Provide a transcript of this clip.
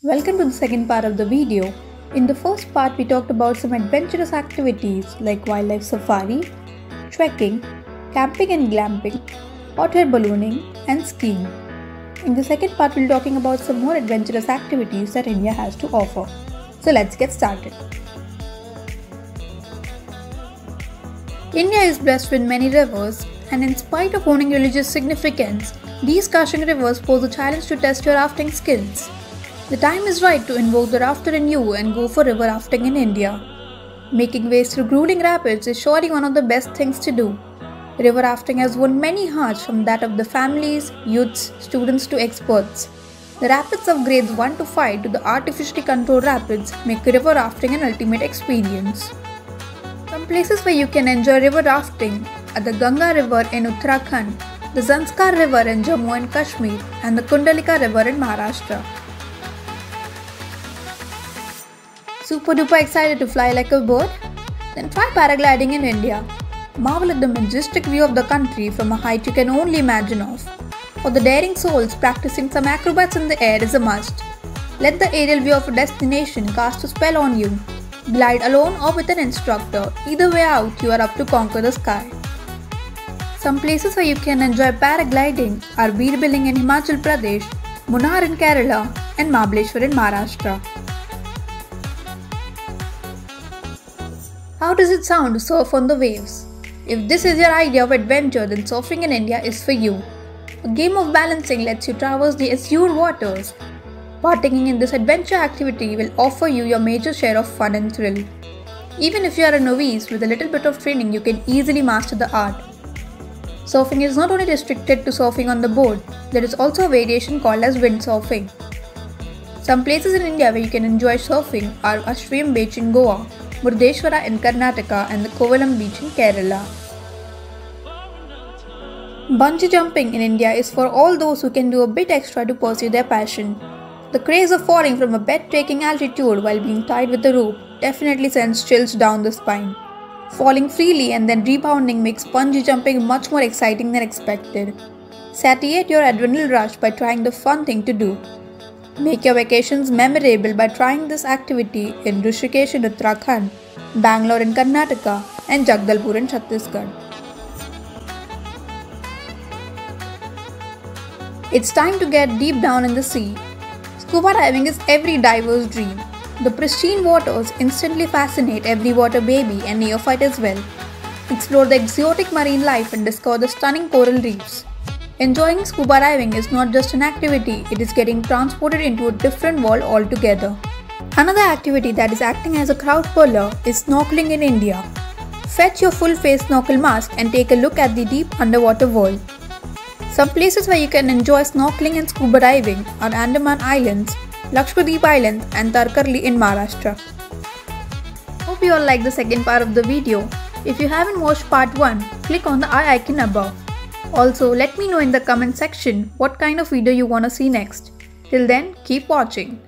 Welcome to the second part of the video. In the first part, we talked about some adventurous activities like wildlife safari, trekking, camping and glamping, hot air ballooning, and skiing. In the second part, we'll be talking about some more adventurous activities that India has to offer. So let's get started. India is blessed with many rivers, and in spite of owning religious significance, these gushing rivers pose a challenge to test your rafting skills. The time is right to invoke the rafter in you and go for river rafting in India. Making ways through grueling rapids is surely one of the best things to do. River rafting has won many hearts, from that of the families, youths, students to experts. The rapids of grades 1 to 5 to the artificially controlled rapids make river rafting an ultimate experience. Some places where you can enjoy river rafting are the Ganga River in Uttarakhand, the Zanskar River in Jammu and Kashmir, and the Kundalika River in Maharashtra. Super duper excited to fly like a bird? Then try paragliding in India. Marvel at the majestic view of the country from a height you can only imagine of. For the daring souls, practicing some acrobats in the air is a must. Let the aerial view of a destination cast a spell on you. Glide alone or with an instructor, either way out you are up to conquer the sky. Some places where you can enjoy paragliding are Bir Billing in Himachal Pradesh, Munnar in Kerala, and Mahabaleshwar in Maharashtra. How does it sound to surf on the waves? If this is your idea of adventure, then surfing in India is for you. A game of balancing lets you traverse the azure waters. Partaking in this adventure activity will offer you your major share of fun and thrill. Even if you are a novice, with a little bit of training you can easily master the art. Surfing is not only restricted to surfing on the board, there is also a variation called as windsurfing. Some places in India where you can enjoy surfing are Ashram Beach in Goa, Murdeshwara in Karnataka, and the Kovalam Beach in Kerala. Bungee jumping in India is for all those who can do a bit extra to pursue their passion. The craze of falling from a breathtaking altitude while being tied with a rope definitely sends chills down the spine. Falling freely and then rebounding makes bungee jumping much more exciting than expected. Satiate your adrenaline rush by trying the fun thing to do. Make your vacations memorable by trying this activity in Rishikesh in Uttarakhand, Bangalore in Karnataka, and Jagdalpur in Chhattisgarh. It's time to get deep down in the sea. Scuba diving is every diver's dream. The pristine waters instantly fascinate every water baby and neophyte as well. Explore the exotic marine life and discover the stunning coral reefs. Enjoying scuba diving is not just an activity, it is getting transported into a different world altogether. Another activity that is acting as a crowd puller is snorkeling in India. Fetch your full face snorkel mask and take a look at the deep underwater world. Some places where you can enjoy snorkeling and scuba diving are Andaman Islands, Lakshadweep Islands, and Tarkarli in Maharashtra. Hope you all liked the second part of the video. If you haven't watched part 1, click on the I icon above. Also, let me know in the comment section what kind of video you want to see next. Till then, keep watching.